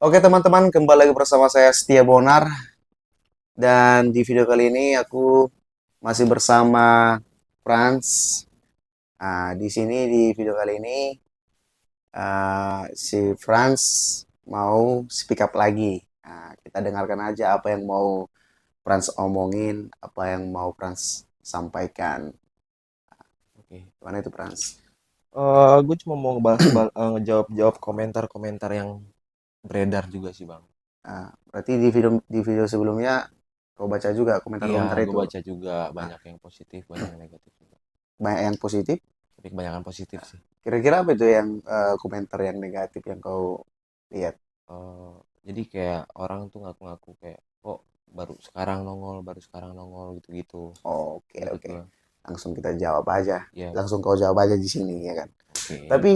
Oke teman-teman, kembali lagi bersama saya Setia Bonar dan di video kali ini aku masih bersama Franz. Nah, di sini di video kali ini si Franz mau speak up lagi. Nah, kita dengarkan aja apa yang mau Franz omongin, apa yang mau Franz sampaikan. Oke. Gimana itu Franz? Gue cuma mau ngejawab komentar-komentar yang beredar juga sih bang. Nah, berarti di video sebelumnya kau baca juga Iya, komentar-komentar gue itu. baca juga Nah, banyak yang positif, banyak yang negatif juga. banyak yang positif. Tapi kebanyakan positif sih. Kira-kira apa itu yang komentar yang negatif yang kau lihat? Eh, jadi kayak orang tuh ngaku-ngaku kayak kok baru sekarang nongol gitu-gitu. Oke, Gitu oke. tuh. Langsung kita jawab aja. Ya, Langsung kau jawab aja di sini ya kan. oke. Tapi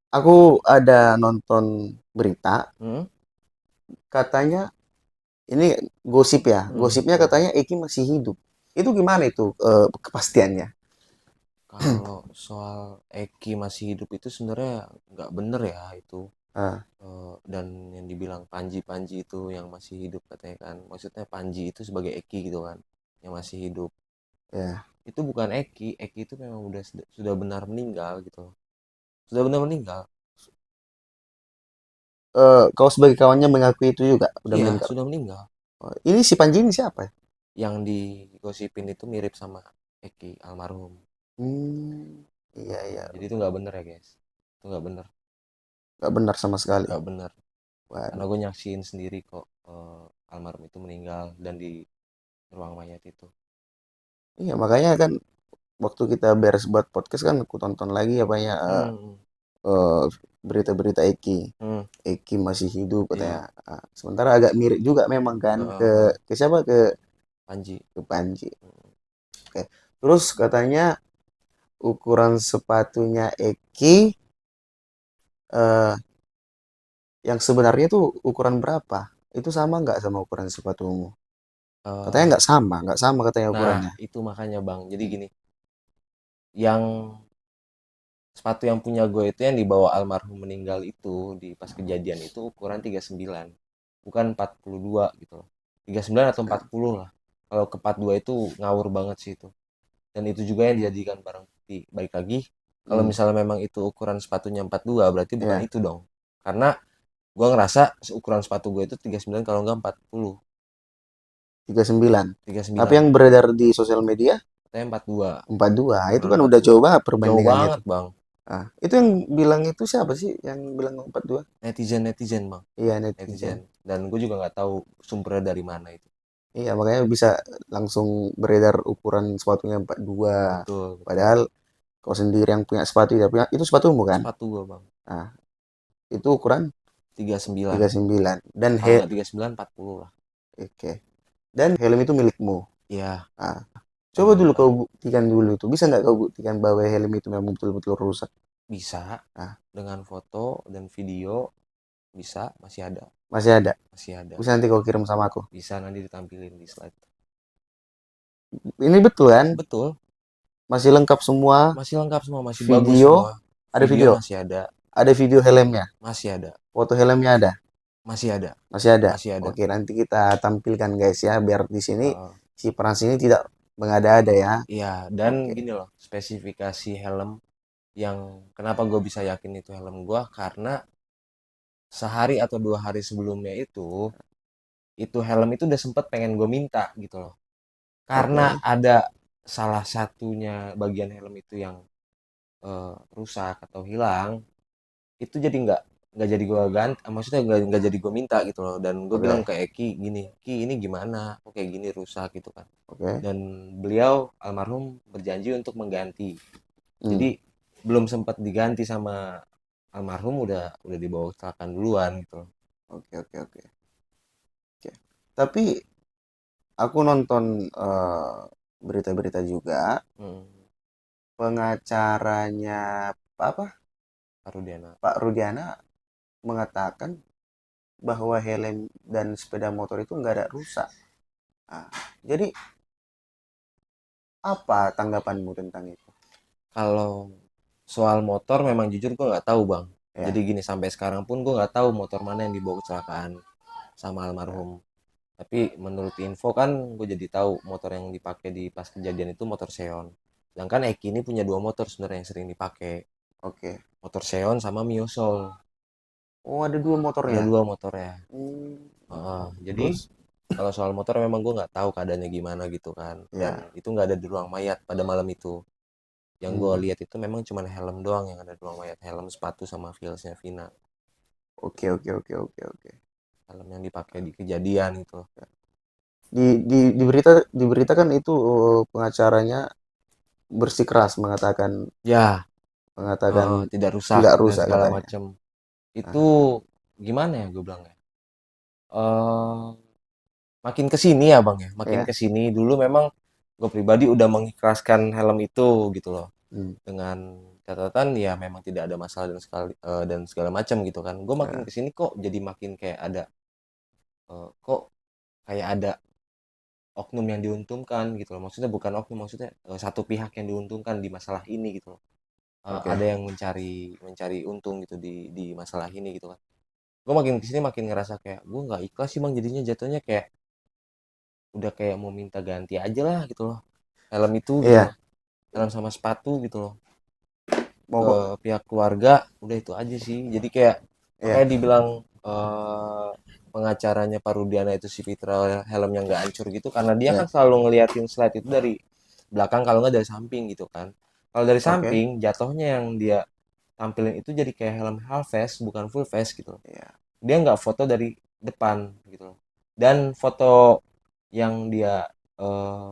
aku ada nonton berita, Hmm? katanya ini gosip ya. Gosipnya Hmm. katanya Eki masih hidup. Itu gimana itu kepastiannya? Kalau soal Eki masih hidup itu sebenarnya nggak bener ya itu. Ah, Dan yang dibilang Panji itu yang masih hidup katanya kan, maksudnya Panji itu sebagai Eki gitu kan, yang masih hidup. ya. Itu bukan Eki itu memang sudah benar meninggal gitu, sudah benar meninggal. Kau sebagai kawannya mengakui itu juga udah Iya, meninggal. sudah meninggal. Oh, ini si Panji ini siapa ya? Yang digosipin itu mirip sama Eki almarhum. Hmm, iya iya. Jadi itu nggak bener ya guys, itu nggak bener, Gak benar sama sekali. nggak bener. Karena Waduh. gue nyaksiin sendiri kok, almarhum itu meninggal dan di ruang mayat itu. Iya makanya kan waktu kita beres buat podcast kan aku tonton lagi apa ya Hmm. eh, berita-berita Eki. Hmm. Eki masih hidup katanya. Iya. Ah, sementara agak mirip juga memang kan Heeh. ke siapa Panji. ke Panji. Oke. Terus katanya ukuran sepatunya Eki eh, yang sebenarnya tuh ukuran berapa? Itu sama nggak sama ukuran sepatumu? Katanya Eh, nggak sama katanya nah, ukurannya. itu makanya Bang. Jadi gini, yang sepatu yang punya gue itu yang dibawa almarhum meninggal itu di pas kejadian itu ukuran 39, bukan 42 gitu loh. 39 atau 40 lah. Kalau ke 42 itu ngawur banget sih itu. Dan itu juga yang dijadikan barang bukti. Baik lagi, kalau Hmm, misalnya memang itu ukuran sepatunya 42 berarti bukan ya, itu dong. Karena gue ngerasa ukuran sepatu gue itu 39 kalau enggak 40. 39. Tapi 39. yang beredar di sosial media Katanya 42. 42. Itu kan udah 42. jauh banget Jauh perbandingannya banget, tuh. Bang. Ah, itu yang bilang itu siapa sih yang bilang 42? Netizen Bang, Iya, netizen. netizen. Dan gue juga nggak tahu sumbernya dari mana itu. Iya, makanya bisa langsung beredar ukuran sepatunya 42. Betul, betul. Padahal kau sendiri yang punya sepatu, ya punya itu sepatumu kan? Sepatu gue Bang, Nah, itu ukuran 39. 39. Dan Kalau nggak 39, 40 lah. oke. Dan helm itu milikmu. Iya, Nah, coba memang dulu kau Bang. buktikan dulu itu. Bisa nggak kau buktikan bahwa helm itu memang betul-betul rusak? Bisa Nah, dengan foto dan video, bisa, masih ada. masih ada. Masih ada. Bisa nanti kau kirim sama aku. Bisa nanti ditampilin di slide. Ini betul kan? Betul, Masih lengkap semua masih lengkap semua, masih bagus video. semua. Ada Video video. masih ada, Ada video helmnya. masih ada, Foto helmnya ada. masih ada, Masih ada. masih ada. Oke, nanti kita tampilkan guys ya, biar di sini Uh, si Frans ini tidak mengada-ada ya. iya, dan Oke. gini loh, spesifikasi helm yang kenapa gue bisa yakin itu helm gue karena sehari atau 2 hari sebelumnya itu helm itu udah sempet pengen gue minta gitu loh, karena Oke. ada salah satunya bagian helm itu yang rusak atau hilang. Itu jadi nggak jadi gue ganti, maksudnya nggak jadi gue minta gitu loh. Dan gue bilang Oke. ke Eki gini, Ki ini gimana kok kayak gini rusak gitu kan. Oke. Dan beliau almarhum berjanji untuk mengganti. Hmm. Jadi belum sempat diganti sama almarhum udah dibawa kecelakaan duluan gitu loh. Oke, oke, oke. Oke. Tapi aku nonton berita-berita juga, Hmm. pengacaranya apa? Rudiana. Pak Rudiana mengatakan bahwa helm dan sepeda motor itu nggak ada rusak. Nah, jadi apa tanggapanmu tentang itu? Kalau soal motor memang jujur gue nggak tahu bang. Ya. Jadi gini, sampai sekarang pun gue nggak tahu motor mana yang dibawa kecelakaan sama almarhum. Tapi menurut info kan gue jadi tahu motor yang dipakai di pas kejadian itu motor Xeon. Sedangkan Eki ini punya dua motor sebenarnya yang sering dipakai. Oke. Motor Xeon sama Mio Soul. Oh, ada dua Ada motornya. dua motornya. Hmm. Jadi Terus? kalau soal motor memang gue nggak tahu keadaannya gimana gitu kan. Dan Ya. itu nggak ada di ruang mayat pada malam itu. Yang gue Hmm. lihat itu memang cuma helm doang yang ada di ruang mayat. Helm, sepatu sama Heelsnya Vina. Oke, oke, oke, oke, oke. Helm yang dipakai di kejadian itu. Diberitakan itu pengacaranya bersikeras Ya, mengatakan tidak rusak tidak dan rusak segala katanya. macam. Itu Nah, gimana ya gue bilang ya? Eh, makin ke sini ya bang ya, makin ya. ke sini dulu memang gue pribadi udah mengikhlaskan helm itu gitu loh, Hmm. dengan catatan ya memang tidak ada masalah dan segala macam gitu kan. Gue makin Ya. ke sini kok jadi makin kayak ada kok kayak ada oknum yang diuntungkan gitu loh. Maksudnya bukan oknum, maksudnya satu pihak yang diuntungkan di masalah ini gitu loh. Oke. Ada yang mencari mencari untung gitu di masalah ini gitu kan. Gue makin kesini makin ngerasa kayak gue nggak ikhlas sih bang, jadinya jatuhnya kayak udah kayak mau minta ganti aja lah gitu loh, helm itu gitu Iya. loh, helm sama sepatu gitu loh, ke Pokok. pihak keluarga. Udah itu aja sih, jadi kayak Iya. makanya dibilang pengacaranya Pak Rudiana itu si Fitra helmnya nggak hancur gitu karena dia Iya. kan selalu ngeliatin slide itu dari belakang kalau nggak dari samping gitu kan. Kalau dari Oke. samping jatuhnya yang dia tampilin itu jadi kayak helm half face bukan full face gitu loh. Iya. Dia nggak foto dari depan gitu loh, dan foto yang dia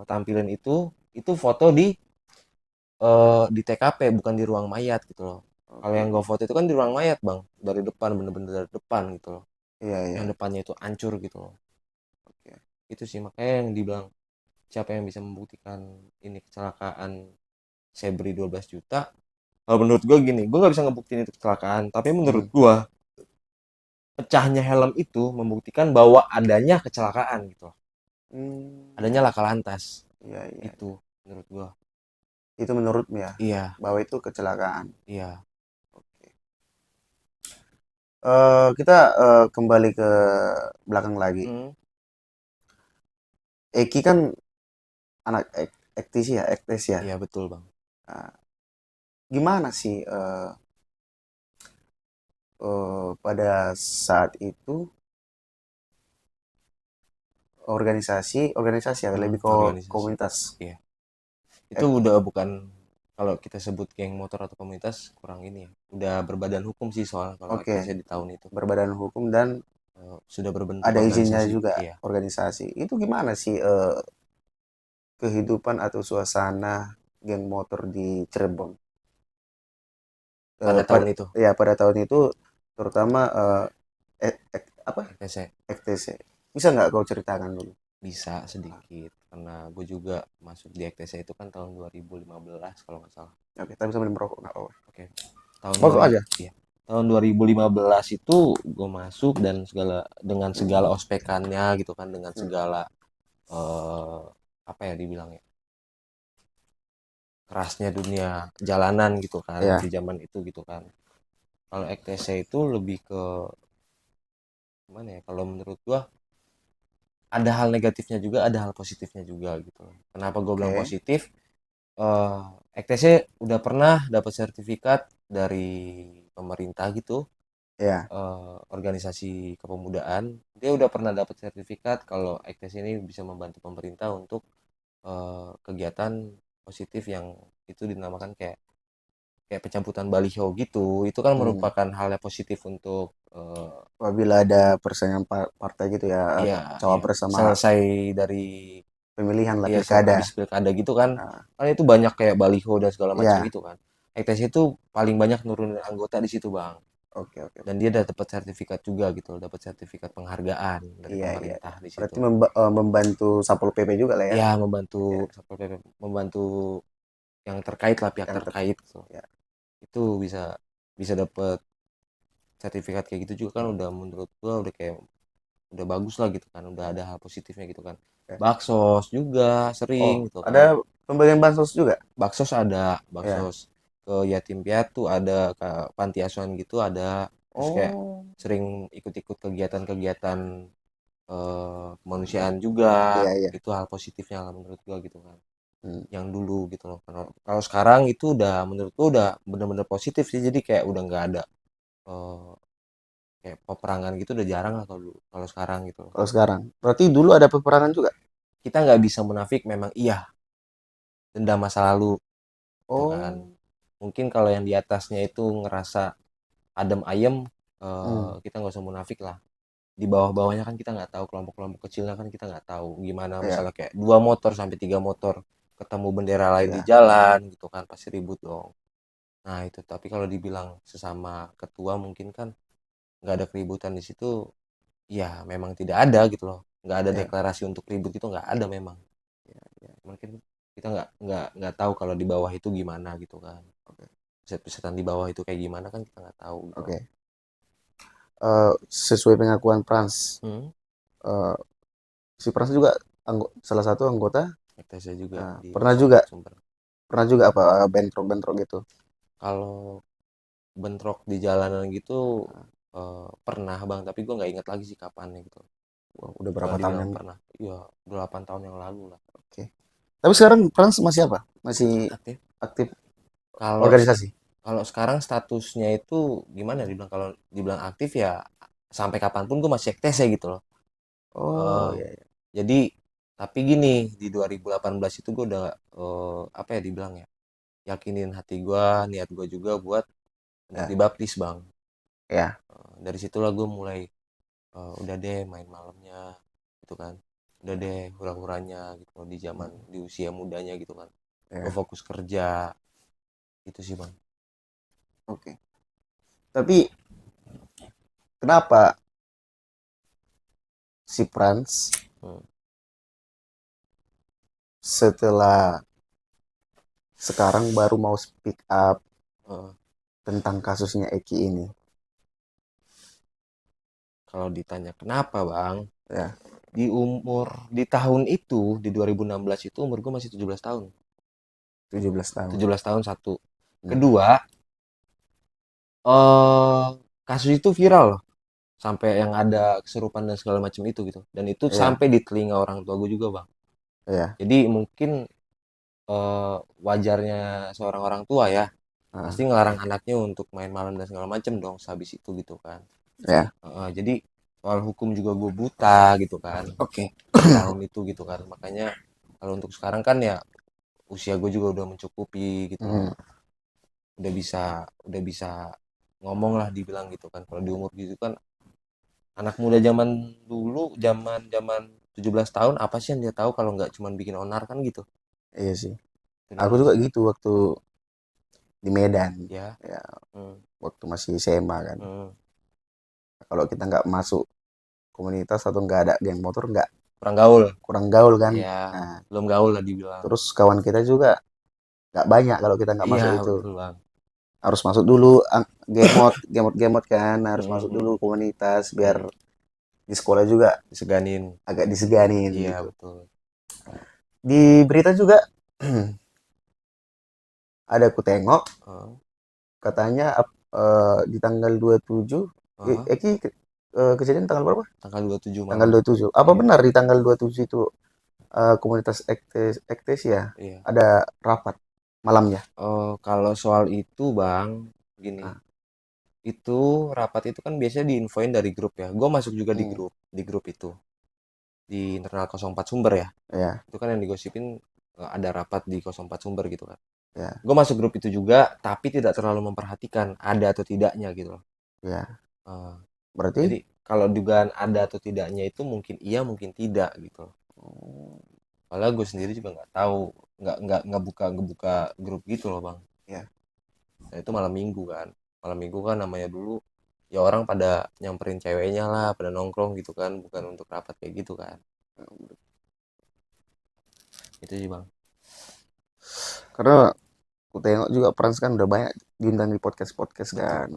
tampilin itu foto di TKP bukan di ruang mayat gitu loh. Kalau Oke. yang gue foto itu kan di ruang mayat bang, dari depan, bener-bener dari depan gitu loh, Iya, iya. yang depannya itu hancur gitu loh. Oke. Itu sih makanya yang dibilang siapa yang bisa membuktikan ini kecelakaan, saya beri 12 juta. Kalau menurut gue gini, gue nggak bisa ngebuktiin itu kecelakaan, tapi menurut Hmm. gue pecahnya helm itu membuktikan bahwa adanya kecelakaan gitu loh. Adanya Hmm. laka lantas. Iya, iya. Itu menurut gua. Itu menurutmu ya, Iya, bahwa itu kecelakaan. iya. Oke. Kita kembali ke belakang lagi. Hmm, Eki kan anak ektis ya, ektis ya. iya betul, Bang. Nah, gimana sih pada saat itu organisasi ya, lebih ke Organisasi. komunitas. Iya. Itu Eh, udah bukan, kalau kita sebut geng motor atau komunitas kurang ini ya. Udah berbadan hukum sih soal kalau Oke, aktifnya di tahun itu. berbadan hukum dan Sudah berbentuk ada izinnya organisasi. juga Iya. organisasi. Itu gimana sih kehidupan atau suasana geng motor di Cirebon? Pada Pada tahun itu. ya pada tahun itu terutama apa FTC FTC. Bisa nggak kau ceritakan dulu? bisa sedikit karena gue juga masuk di FTC itu kan tahun 2015 kalau nggak salah. Oke, tapi sambil merokok nggak apa-apa. Oke. Tahun Merokok 2000, aja. iya. Tahun 2015 itu gue masuk dan dengan segala ospekannya gitu kan, dengan Hmm. segala eh, apa ya dibilangnya, kerasnya dunia jalanan gitu kan Ya, di zaman itu gitu kan. Kalau EKTC itu lebih ke gimana ya, kalau menurut gua ada hal negatifnya juga ada hal positifnya juga gitu. Kenapa gue bilang oke. positif? eh EKTC udah pernah dapat sertifikat dari pemerintah gitu, Ya. organisasi kepemudaan. Dia udah pernah dapat sertifikat kalau EKTC ini bisa membantu pemerintah untuk kegiatan positif yang itu dinamakan kayak kayak pencabutan baliho gitu. Itu kan Hmm. merupakan hal yang positif untuk Apabila ada persaingan partai gitu ya, iya iya cawapres sama selesai dari pemilihan lah iya pilkada. habis pilkada gitu kan. Nah, Kan itu banyak kayak baliho dan segala macam ya, gitu kan. EKTC itu paling banyak nurunin anggota di situ bang, oke, oke, dan oke. dia udah dapat sertifikat juga gitu, dapat sertifikat penghargaan dari Iya, iya, pemerintah iya. di Berarti situ. membantu Satpol PP juga lah ya. Ya membantu Ya, Satpol PP, membantu yang terkait lah, pihak yang terkait gitu. ya. Itu bisa bisa dapat sertifikat kayak gitu juga kan udah menurut gua udah kayak udah bagus lah gitu kan, udah ada hal positifnya gitu kan. Ya. Baksos juga sering Oh, gitu kan. ada pembagian bansos juga? Baksos ada, Ya. baksos ke yatim piatu, ada ke panti asuhan gitu ada. Terus kayak Oh, sering ikut-ikut kegiatan-kegiatan kemanusiaan juga. iya iya. Itu hal positifnya lah menurut gua gitu kan. Hmm, Yang dulu gitu loh. Kalau sekarang itu udah menurut gua udah bener-bener positif sih. Jadi kayak udah nggak ada eh, kayak peperangan gitu udah jarang lah kalau dulu. Kalau sekarang gitu loh. kalau sekarang. Berarti dulu ada peperangan juga? Kita nggak bisa munafik memang iya dendam masa lalu gitu kan. Oh, Mungkin kalau yang di atasnya itu ngerasa adem ayem, hmm, kita nggak usah munafik lah. Di bawah-bawahnya kan kita nggak tahu, kelompok-kelompok kecilnya kan kita nggak tahu gimana, iya, misalnya kayak 2 motor sampai 3 motor ketemu bendera lain di iya, jalan gitu kan pasti ribut dong. Nah itu, tapi kalau dibilang sesama ketua mungkin kan nggak ada keributan di situ, ya memang tidak ada gitu loh, nggak ada iya, deklarasi untuk ribut itu nggak ada memang. iya, iya. Mungkin kita nggak tahu kalau di bawah itu gimana gitu kan, Oke, peset-pesetan di bawah itu kayak gimana kan kita nggak tahu gitu. oke. Sesuai pengakuan Frans, hmm? eh, si Frans juga salah satu anggota. Kita saya juga di Pernah juga, 04 Sumber. apa bentrok-bentrok gitu. Kalau bentrok di jalanan gitu pernah bang, tapi gue nggak ingat lagi sih kapannya gitu. Wah, udah Kalau berapa tahun dibilang yang. pernah, iya 8 tahun yang lalu lah. Oke. Tapi sekarang Frans masih apa? Masih Aktif. aktif Kalau organisasi? kalau sekarang statusnya itu gimana ya dibilang, kalau dibilang aktif ya sampai kapanpun gue masih aktif ya gitu loh. Oh, Eh, iya, iya. jadi tapi gini, di 2018 itu gue udah apa ya dibilang ya, yakinin hati gue, niat gue juga buat untuk Ya, dibaptis bang. ya. Dari situlah gue mulai udah deh main malamnya gitu kan, udah deh hura-huranya gitu loh, di zaman Hmm, di usia mudanya gitu kan, gue ya. fokus kerja itu sih bang. Oke. Tapi kenapa si Frans Hmm. setelah sekarang baru mau speak up Eh, tentang kasusnya Eki ini? kalau ditanya kenapa bang, Ya, di tahun itu di 2016 itu umur gue masih 17 tahun. 17 tahun. 17 tahun satu. Hmm. Kedua, eh kasus itu viral loh, sampai yang ada kesurupan dan segala macam itu gitu, dan itu Iya, sampai di telinga orang tua gue juga bang. iya. Jadi mungkin wajarnya seorang orang tua ya Ah, pasti ngelarang anaknya untuk main malam dan segala macem dong sehabis itu gitu kan. ya. Jadi soal hukum juga gue buta gitu kan Oke. di tahun itu gitu kan, makanya kalau untuk sekarang kan ya usia gue juga udah mencukupi gitu loh, Hmm, udah bisa ngomong lah dibilang gitu kan. Kalau di umur gitu kan, anak muda zaman dulu, zaman zaman 17 tahun apa sih yang dia tahu kalau nggak cuman bikin onar kan gitu. iya sih. Itu Aku doang juga sih gitu waktu di Medan. ya. Ya, hmm, waktu masih SMA kan. hmm. Kalau kita nggak masuk komunitas atau nggak ada geng motor, nggak Kurang gaul kurang gaul kan. ya, Nah, belum gaul lah dibilang. terus kawan kita juga nggak banyak kalau kita nggak Iya masuk itu. betul bang. Harus masuk dulu gemot kan. Harus masuk dulu Mm-mm. komunitas biar Mm. di sekolah juga Diseganin. agak diseganin Iya gitu. betul. Di berita juga ada aku tengok Oh, katanya di tanggal 27 oh, Eki kejadian tanggal berapa? tanggal 27 Tanggal malam. 27. Apa Iya, benar di tanggal 27 itu komunitas Ektesia iya. ada rapat malamnya? Oh, kalau soal itu bang, gini, Ah, itu rapat itu kan biasanya diinfoin dari grup ya. Gue masuk juga hmm, di grup itu, di internal 04 Sumber ya. ya, Itu kan yang digosipin ada rapat di 04 Sumber gitu kan. ya, Gue masuk grup itu juga, tapi tidak terlalu memperhatikan ada atau tidaknya gitu loh. ya. Eh, Berarti jadi kalau dugaan ada atau tidaknya itu mungkin iya, mungkin tidak gitu loh. oh, Malah gue sendiri juga nggak tahu, nggak buka grup gitu loh bang. ya, Nah, itu malam minggu kan namanya dulu ya orang pada nyamperin ceweknya lah, pada nongkrong gitu kan, bukan untuk rapat kayak gitu kan. Itu sih bang. karena aku tengok juga Frans kan udah banyak diundang di podcast-podcast Betul. kan.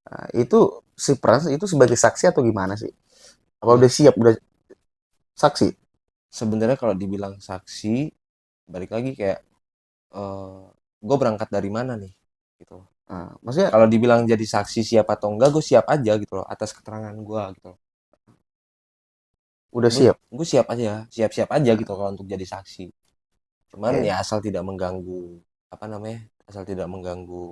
Nah, itu si Frans itu sebagai saksi atau gimana sih? Apa Iya, udah siap udah saksi? sebenarnya kalau dibilang saksi, balik lagi kayak eh, gue berangkat dari mana nih gitu. Maksudnya Kalau dibilang jadi saksi siap atau enggak, gue siap aja gitu loh atas keterangan gue gitu loh. udah gue siap. gue siap aja, siap-siap aja gitu kalau untuk jadi saksi. Cuman Oke. ya asal tidak mengganggu, apa namanya, asal tidak mengganggu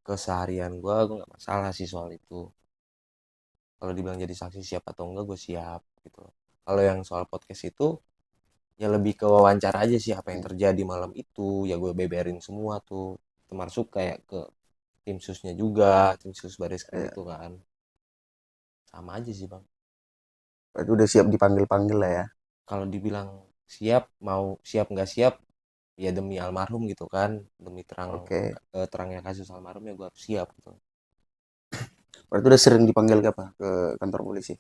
keseharian gue nggak masalah sih soal itu. Kalau dibilang jadi saksi siap atau enggak, gue siap gitu loh. Kalau yang soal podcast itu ya lebih ke wawancara aja sih, apa yang terjadi malam itu ya gue beberin semua tuh, termasuk kayak ke tim susnya juga, tim sus baris krim Ya, itu kan sama aja sih bang. berarti udah siap dipanggil-panggil lah ya. Kalau dibilang siap, mau siap nggak siap, ya demi almarhum gitu kan, demi Oke. terangnya kasus almarhum ya gue harus siap gitu. Berarti udah sering dipanggil ke apa? Ke kantor polisi.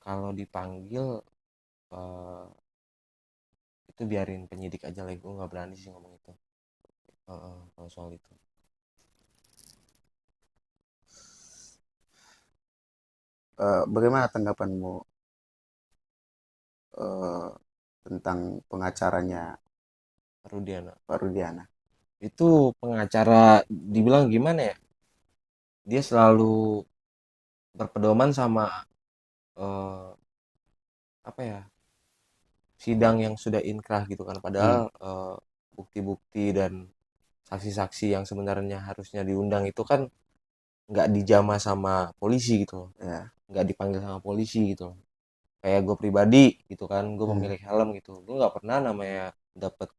Kalau dipanggil eh, itu biarin penyidik aja lah, gue nggak berani sih ngomong itu. Kalau soal itu Bagaimana tanggapanmu eh, tentang pengacaranya Rudiana Pak Rudiana? itu pengacara, dibilang gimana ya, dia selalu berpedoman sama eh, apa ya, sidang yang sudah inkrah gitu kan, Hmm, padahal bukti-bukti dan saksi-saksi yang sebenarnya harusnya diundang itu kan nggak dijama sama polisi gitu loh, ya. nggak dipanggil sama polisi gitu loh. Kayak gue pribadi gitu kan, gue Hmm, pemilik helm gitu, gue nggak pernah namanya dapet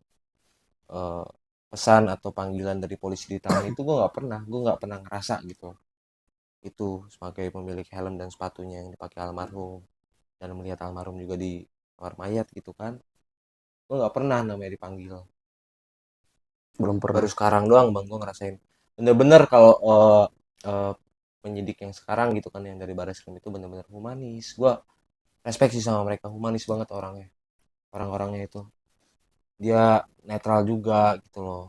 eh, pesan atau panggilan dari polisi di tangan itu, gue nggak pernah ngerasa gitu itu sebagai pemilik helm dan sepatunya yang dipakai almarhum, dan melihat almarhum juga di kamar mayat gitu kan, gue nggak pernah namanya dipanggil. belum Baru pernah. sekarang doang bang gue ngerasain bener-bener kalau eh, penyidik yang sekarang gitu kan, yang dari baris krim itu bener-bener humanis. Gue respect sih sama mereka, humanis banget orangnya, orang-orangnya itu. Dia netral juga gitu loh,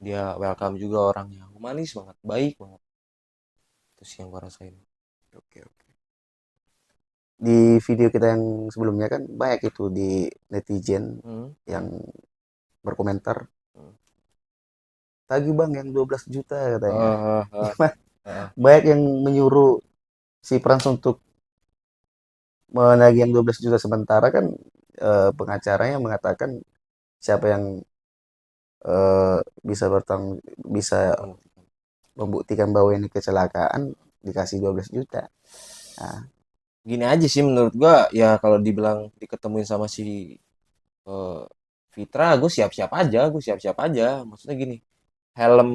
dia welcome juga, orangnya humanis banget, baik banget. Itu sih yang gue rasain. Oke, oke. Di video kita yang sebelumnya kan banyak itu di netizen Hmm, yang hmm, berkomentar, hmm. tagih bang yang 12 juta katanya. Eh, eh, Gimana? eh. Banyak yang menyuruh si Frans untuk menagih yang 12 juta, sementara kan pengacaranya mengatakan siapa yang bisa bisa Membuktikan. membuktikan bahwa ini kecelakaan dikasih 12 juta. Nah, Gini aja sih menurut gua, ya kalau dibilang diketemuin sama si eh, Fitra, gue siap-siap aja, maksudnya gini, helm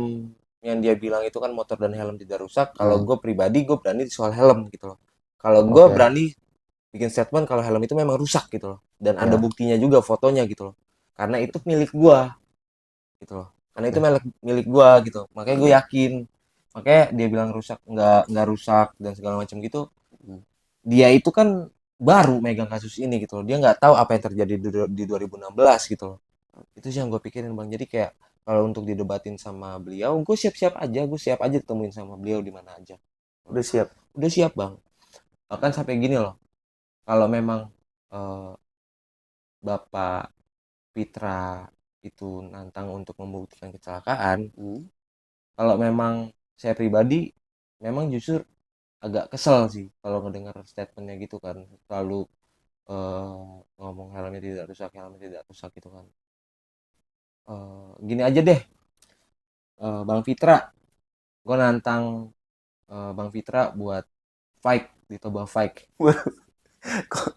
yang dia bilang itu kan motor dan helm tidak rusak. Kalau hmm, gue pribadi, gue berani soal helm gitu loh. Kalau gue oke, berani bikin statement kalau helm itu memang rusak gitu loh, dan ada ya, buktinya juga, fotonya gitu loh, karena itu milik gue gitu loh, karena itu oke. milik milik gue gitu, makanya gue yakin. Makanya dia bilang rusak, nggak rusak dan segala macam gitu. Hmm. Dia itu kan baru megang kasus ini gitu loh, dia nggak tahu apa yang terjadi di 2016 gitu loh. Itu sih yang gue pikirin bang, jadi kayak kalau untuk didebatin sama beliau, gue siap-siap aja, temuin sama beliau di mana aja. Udah siap. Udah siap bang, bahkan sampai gini loh, kalau memang eh, Bapak Pitra itu nantang untuk membuktikan kecelakaan, Hmm, kalau memang saya pribadi memang justru agak kesel sih kalau ngedengar statementnya gitu kan, selalu ngomong helmnya tidak rusak gitu kan. Gini aja deh, Bang Fitra, gue nantang Bang Fitra buat fight di Toba fight. kok,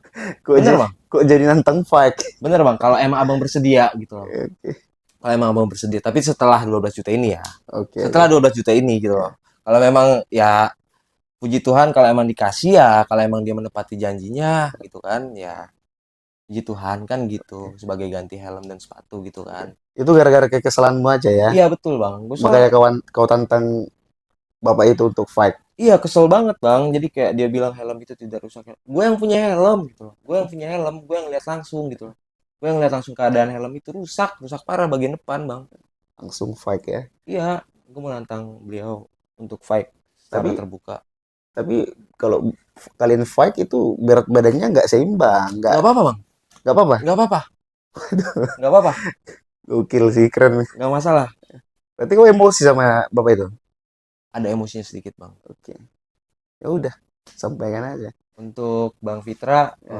kok Bener jadi bang, kok jadi nantang fight. bener bang, kalau emang abang bersedia gitu loh. Oke, Kalau emang abang bersedia, tapi setelah 12 juta ini ya. oke, Setelah oke. 12 juta ini gitu loh. Ya, Kalau memang ya puji Tuhan, kalau emang dikasih ya, kalau emang dia menepati janjinya gitu kan, ya puji Tuhan kan gitu, oke, sebagai ganti helm dan sepatu gitu oke. kan. Itu gara-gara kekesalanmu aja ya. Iya betul bang, gue Makanya soalnya kau tantang bapak itu untuk fight. iya kesel banget bang, jadi kayak dia bilang helm itu tidak rusak, gue yang punya helm gitu loh, gue yang punya helm, gue yang lihat langsung gitu loh, gue yang lihat langsung keadaan helm itu rusak, rusak parah bagian depan bang. Langsung fight ya. Iya, gue mau nantang beliau untuk fight secara Tapi terbuka. tapi kalau kalian fight itu berat badannya nggak seimbang, Nggak apa-apa bang, nggak apa-apa. nggak apa-apa, nggak apa-apa, Gokil sih, keren. nggak masalah. Berarti kau emosi sama bapak itu? Ada emosinya sedikit bang. Oke. Ya udah, sampaikan aja. Untuk Bang Fitra, Ya.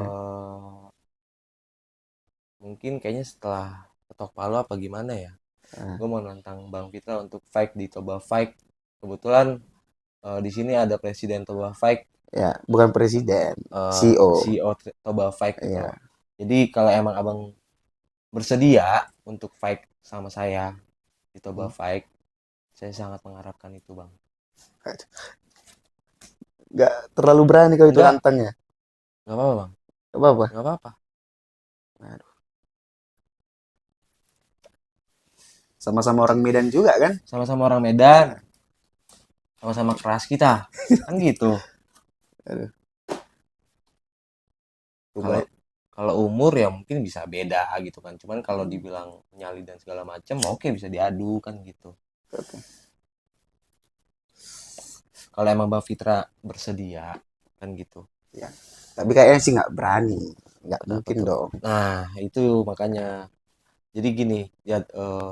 mungkin kayaknya setelah ketok palu apa gimana ya, Nah, gue mau nantang Bang Fitra untuk fight di Toba Fight. Kebetulan di sini ada presiden Toba Fight, ya, bukan presiden, CEO. CEO Toba Fight gitu loh. Ya. Jadi kalau emang abang bersedia untuk fight sama saya di Toba Fight, saya sangat mengharapkan itu bang. Nggak terlalu berani kau itu Enggak, nantangnya. nggak apa-apa bang, Nggak apa-apa. nggak apa-apa. Aduh. Sama-sama orang Medan juga kan? Sama-sama orang Medan, sama-sama keras kita, kan gitu. Aduh. Kalau Cuma, kalau umur ya mungkin bisa beda gitu kan. Cuman kalau dibilang nyali dan segala macam, oke bisa diadu kan gitu. oke. Kalau emang Bang Fitra bersedia kan gitu. Ya. Tapi kayaknya sih nggak berani. Nggak Kenapa mungkin tuh? dong. Nah, itu makanya. Jadi gini, ya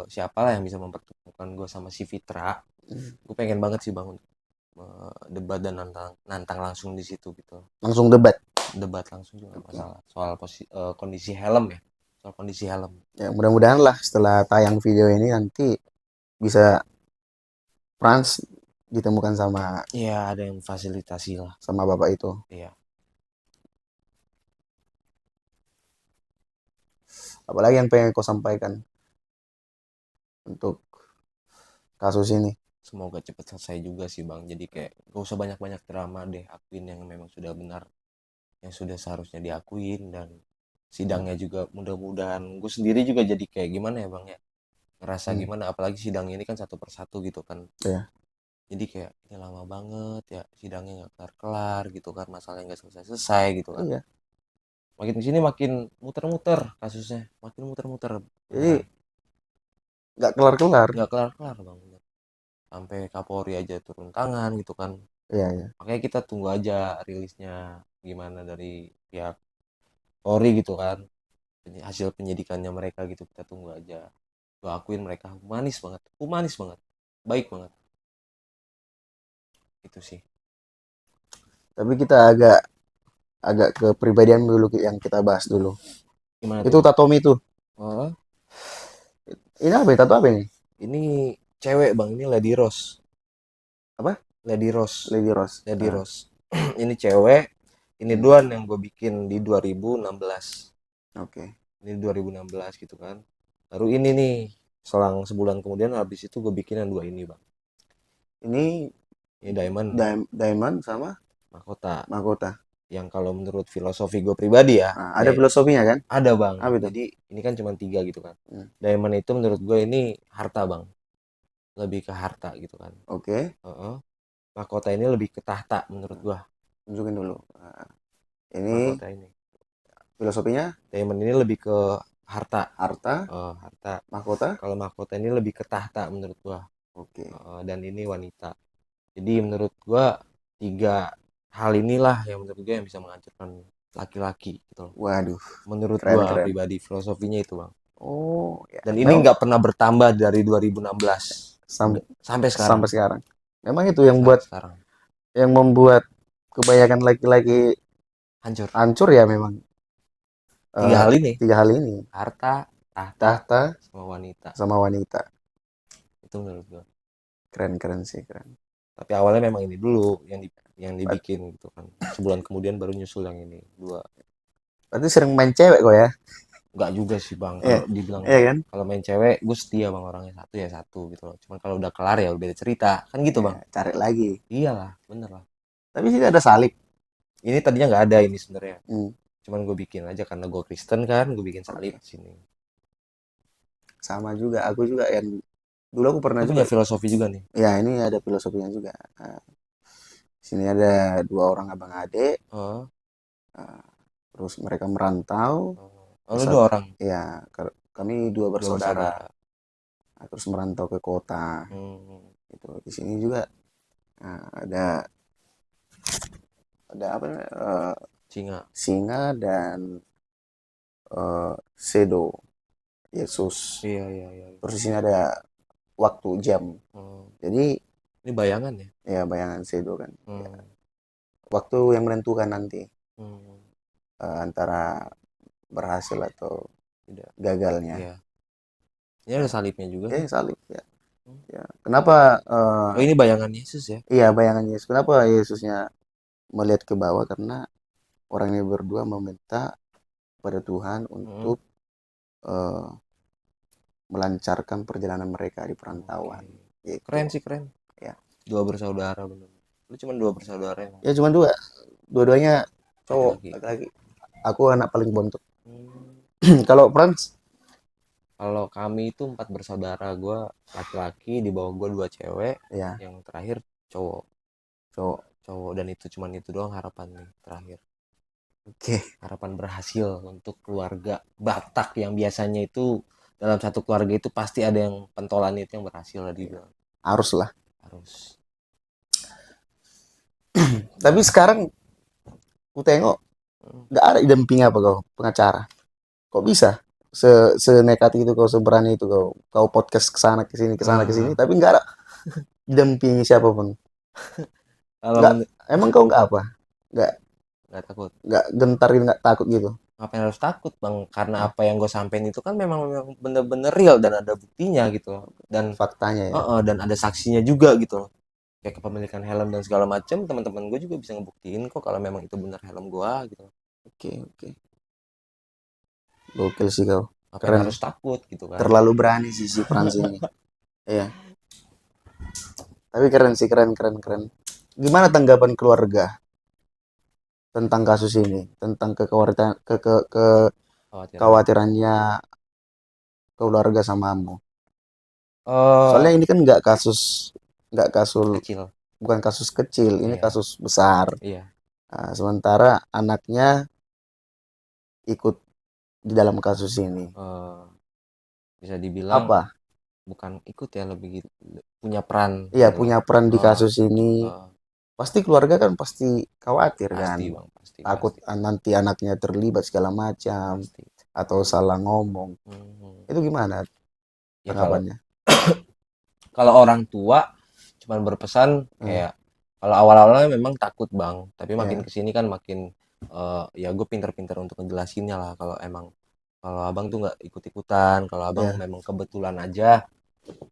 siapalah yang bisa mempertemukan gue sama si Fitra. Gue pengen banget sih Bang untuk debat dan nantang nantang langsung di situ gitu. Langsung debat. Debat langsung juga nggak masalah. Soal kondisi helm ya. Soal kondisi helm. Ya mudah-mudahan lah setelah tayang video ini nanti bisa Frans ditemukan sama Iya, ada yang fasilitasi lah. sama bapak itu. Iya. Apalagi yang pengen kau sampaikan untuk kasus ini. Semoga cepat selesai juga sih Bang. Jadi kayak gak usah banyak-banyak drama deh. Akuin yang memang sudah benar. Yang sudah seharusnya diakuin. Dan sidangnya juga mudah-mudahan. Gue sendiri juga jadi kayak gimana ya Bang ya. Ngerasa Hmm. gimana. Apalagi sidang ini kan satu persatu gitu kan. Ya. Jadi kayak ini lama banget ya. Sidangnya gak kelar-kelar gitu kan. Masalahnya gak selesai-selesai gitu kan. Iya. Makin kesini makin muter-muter kasusnya. Makin muter-muter. Jadi Beneran. nggak kelar-kelar. Gak kelar-kelar Bang. Sampai Kapolri aja turun tangan gitu kan. Iya, iya. Makanya kita tunggu aja rilisnya gimana dari pihak Polri gitu kan. Hasil penyidikannya mereka gitu kita tunggu aja. Gue akuin mereka humanis banget, baik banget. Itu sih. Tapi kita agak agak ke pribadian dulu yang kita bahas dulu. Gimana tuh Itu bang? Tatomi itu. Oh, Ini apa ya? Tato apa ini? ini cewek bang, ini Lady Rose. Apa? Lady Rose, Lady Rose. Lady Ah, Rose. Ini cewek, ini hmm, doan yang gue bikin di 2016. oke. Ini 2016 gitu kan. Baru ini nih, selang sebulan kemudian habis itu gue bikin yang dua ini bang. Ini Ini Diamond, Diamond sama mahkota. Mahkota. Yang kalau menurut filosofi gue pribadi ya, Nah, ada filosofinya kan? ada bang. Apa itu? Jadi ini kan cuma tiga gitu kan. Hmm, Diamond itu menurut gue ini harta bang, lebih ke harta gitu kan. oke. Heeh. Mahkota ini lebih ke tahta menurut gue. Tunjukin dulu. Nah, ini Mahkota ini. filosofinya Diamond ini lebih ke harta. harta, Harta. mahkota. Kalau mahkota ini lebih ke tahta menurut gue. Oke. Dan ini wanita. Jadi menurut gue tiga hal inilah yang menurut gue yang bisa menghancurkan laki-laki gitu loh. Waduh, Menurut keren gue keren. pribadi filosofinya itu bang. Oh, ya. Dan ini Memang nggak pernah bertambah dari 2016 sampai sekarang. sampai sekarang. Memang itu yang Sampai buat sekarang yang membuat kebanyakan laki-laki hancur. hancur ya memang Tiga eh, hal ini, tiga hal ini, harta, tahta, tahta sama wanita. sama wanita. Itu menurut gue. Keren keren sih keren. Tapi awalnya memang ini dulu yang dibikin gitu kan. Sebulan kemudian baru nyusul yang ini dua. Berarti sering main cewek kok ya? Enggak juga sih bang. Iya, Kalau dibilang iya kan? kalau main cewek, gue setia bang orangnya satu ya satu gitu loh. Cuman kalau udah kelar ya beda cerita kan gitu Ya, bang. cari lagi. Iyalah, bener lah. Tapi sih ada salib. Ini tadinya nggak ada ini sebenarnya. Hmm, Cuman gue bikin aja karena gue Kristen kan, gue bikin salib oke. di sini. Sama juga. Aku juga yang dulu aku pernah Lu juga. punya filosofi juga nih. Ya ini ada filosofinya juga. Nah, sini ada dua orang abang adik. Oh, Nah, terus mereka merantau. oh lu Terus dua orang, ya kami dua dua bersaudara. bersaudara. Nah, terus merantau ke kota. Hmm, Itu di sini juga ada apa namanya, singa. singa dan Sedo Yesus. Iya, iya, iya. Terus di sini ada waktu jam. Jadi Ini bayangan ya. ya bayangan saya itu kan Hmm. waktu yang menentukan nanti Hmm. antara berhasil atau Tidak. gagalnya. Iya. Ini ada salibnya juga nih. Salib ya. Hmm. Ya. Kenapa Oh, ini bayangan Yesus ya. iya bayangan Yesus. Kenapa Yesusnya melihat ke bawah? Karena orang ini berdua meminta pada Tuhan Hmm. untuk eh, melancarkan perjalanan mereka di perantauan. Oke. Gitu. Keren sih, keren. Ya. Dua bersaudara bener. Lu cuma dua bersaudara yang Ya cuma dua. Dua-duanya cowok, laki-laki. laki-laki. Aku anak paling bontot. Hmm. Kalau Frans, Kalau kami itu 4 bersaudara, gue laki-laki, di bawah gue 2 cewek, ya yang terakhir cowok. cowok. Cowok dan itu cuman itu doang harapan nih terakhir. Oke, Harapan berhasil untuk keluarga Batak yang biasanya itu dalam satu keluarga itu pasti ada yang pentolan itu yang berhasil lah dibilang. harus lah. Harus. Tapi sekarang ku tengok Hmm. nggak ada didampingi apa kau pengacara. Kok bisa? Senekat itu kau, seberani itu kau podcast ke sana ke sini, Ah, tapi nggak ada didampingi siapapun. kalau Nggak, emang kau nggak apa? Nggak nggak takut. nggak gentarin, nggak takut gitu. Ngapain harus takut bang? Karena Nah, apa yang gue sampein itu kan memang bener-bener real dan ada buktinya gitu loh. faktanya ya. Dan ada saksinya juga gitu loh. Kayak kepemilikan helm dan segala macam, teman-teman gue juga bisa ngebuktiin kok kalau memang itu benar helm gue gitu. Oke, oke. Gokil sih kau. Apa yang Keren. harus takut gitu kan. Terlalu berani sih si Frans ini. Iya. Tapi keren sih, keren, keren, keren. Gimana tanggapan keluarga tentang kasus ini, tentang Khawatiran. kekhawatirannya keluarga samamu? eh Soalnya ini kan nggak kasus, Kecil. bukan kasus kecil, ini Iya, kasus besar. iya. Nah, sementara anaknya ikut di dalam kasus ini. eh Bisa dibilang Apa? bukan ikut ya, lebih gitu, punya peran Iya, gitu loh. punya peran di eh kasus ini. eh, Pasti keluarga kan pasti khawatir kan. Pasti bang, pasti Takut pasti nanti anaknya terlibat segala macam pasti. atau salah ngomong. Hmm. Itu gimana Ya kalau tanggapannya? kalau orang tua cuman berpesan Hmm, kayak, kalau awal-awalnya memang takut bang, tapi makin ya, kesini kan makin ya gue pinter-pinter untuk ngejelasinnya lah. Kalau emang kalau abang tuh nggak ikut-ikutan, kalau abang ya. memang kebetulan aja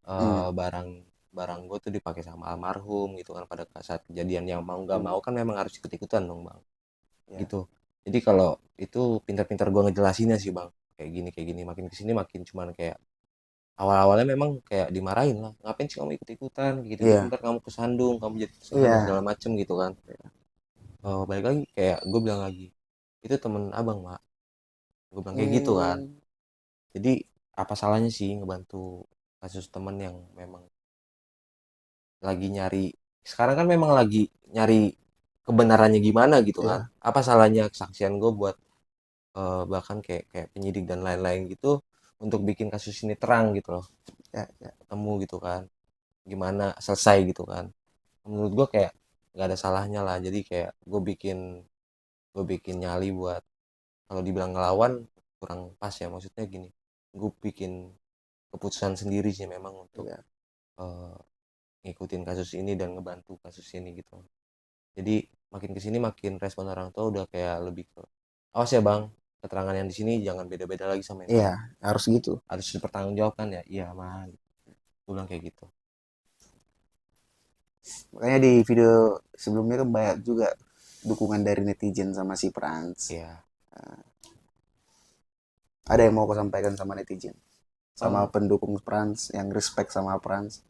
Hmm, barang barang gue tuh dipakai sama almarhum gitu kan pada saat kejadian, yang mau nggak mau kan memang harus ikut-ikutan dong bang ya. gitu. Jadi kalau itu pinter-pinter gue ngejelasinnya sih bang, kayak gini, makin kesini makin cuman kayak awal-awalnya memang kayak dimarahin lah, ngapain sih kamu ikut-ikutan gitu gitu, Iya, ntar kamu kesandung, kamu jadi kesusahan dan iya. segala macem gitu kan. Balik lagi kayak gue bilang lagi, itu temen abang mak, gue bilang kayak gitu kan. Hmm, Jadi apa salahnya sih ngebantu kasus temen yang memang lagi nyari, sekarang kan memang lagi nyari kebenarannya gimana gitu kan. iya, Apa salahnya kesaksian gue buat bahkan kayak kayak penyidik dan lain-lain gitu, untuk bikin kasus ini terang gitu loh, ya, ya. ketemu gitu kan, gimana selesai gitu kan. Menurut gue kayak nggak ada salahnya lah. Jadi kayak gue bikin nyali buat, kalau dibilang ngelawan kurang pas ya, maksudnya gini, gue bikin keputusan sendiri sih memang untuk Iya. eh, ngikutin kasus ini dan ngebantu kasus ini gitu. Jadi makin kesini makin respon orang tua udah kayak lebih ke, awas ya bang, keterangan yang di sini jangan beda-beda lagi sama yang di Iya, sana, harus gitu. harus dipertanggungjawabkan ya. Iya mah, gue bilang kayak gitu. Makanya di video sebelumnya kan banyak juga dukungan dari netizen sama si Frans. Iya. Ada yang mau aku sampaikan sama netizen, sama eh pendukung Frans yang respect sama Frans.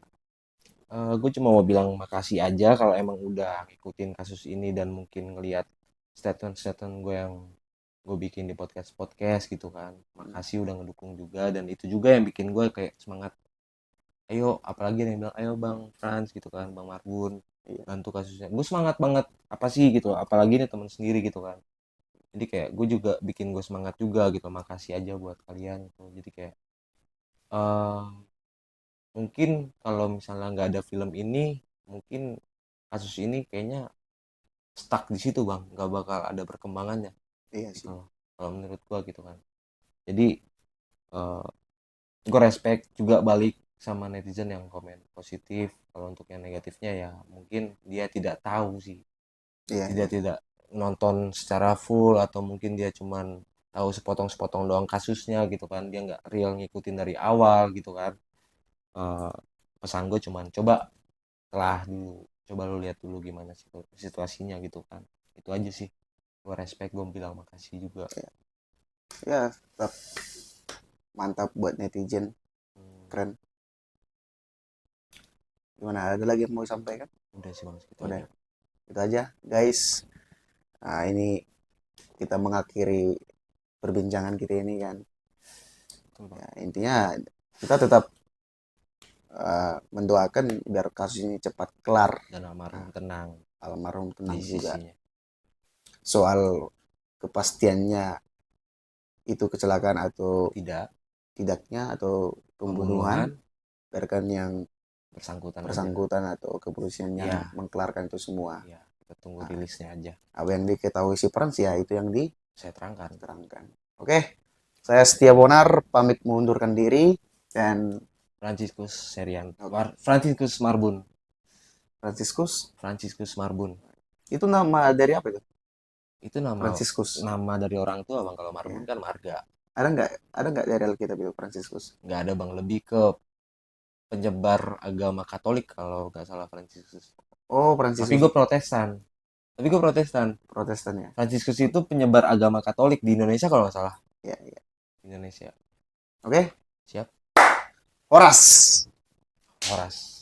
gue cuma mau bilang makasih aja kalau emang udah ngikutin kasus ini dan mungkin ngelihat statement-statement gue yang gue bikin di podcast gitu kan. Makasih udah ngedukung juga, dan itu juga yang bikin gue kayak semangat. Ayo, apalagi ada yang bilang ayo bang Frans gitu kan, bang Marbun Iya. bantu kasusnya, gue semangat banget. Apa sih gitu loh, apalagi nih teman sendiri gitu kan. Jadi kayak gue juga bikin gue semangat juga gitu. Makasih aja buat kalian gitu. Jadi kayak eh mungkin kalau misalnya nggak ada film ini, mungkin kasus ini kayaknya stuck di situ bang, nggak bakal ada perkembangannya Iya gitu sih. loh, kalau menurut gua gitu kan. Jadi gue respect juga balik sama netizen yang komen positif. Kalau untuk yang negatifnya ya mungkin dia tidak tahu sih, Iya, iya. tidak nonton secara full, atau mungkin dia cuman tahu sepotong-sepotong doang kasusnya gitu kan, dia nggak real ngikutin dari awal gitu kan. Eh, Pesan gue cuman coba telah dulu, coba lu lihat dulu gimana situasinya gitu kan. Itu aja sih, gue respect, gue bilang makasih juga. Ya, tetap mantap buat netizen, Hmm, keren. Gimana, ada lagi yang mau disampaikan? udah sih bang, segitu Udah, aja. itu aja guys. Nah, ini kita mengakhiri perbincangan kita ini kan. Betul, bang. Ya, intinya kita tetap mendoakan biar kasus ini cepat kelar. Dan almarhum Nah, tenang almarhum di tenang juga. sisinya. Soal kepastiannya itu kecelakaan atau Tidak, tidaknya atau pembunuhan, pembunuhan biarkan yang bersangkutan aja. bersangkutan atau kepolisian yang Iya, mengkelarkan itu semua. iya, kita tunggu Nah, rilisnya aja. apa yang diketahui si Frans ya itu yang Saya terangkan. diterangkan. Oke, saya Setia Bonar pamit mengundurkan diri dan Franciscus Serian, oke, Franciscus Marbun, Franciscus Franciscus Marbun. itu nama dari apa itu? Itu nama Franciscus. nama dari orang tua bang. Kalau Ya. Marbun kan marga. Ada nggak dari Alkitab itu Franciscus? Nggak ada bang, lebih ke penyebar agama Katolik kalau nggak salah Franciscus. Oh, Tapi Franciscus gue Protestan. Tapi gue Protestan. Protestan ya. Franciscus itu penyebar agama Katolik di Indonesia kalau nggak salah. Ya, ya. Di Indonesia. Oke, Siap. Horas. Horas.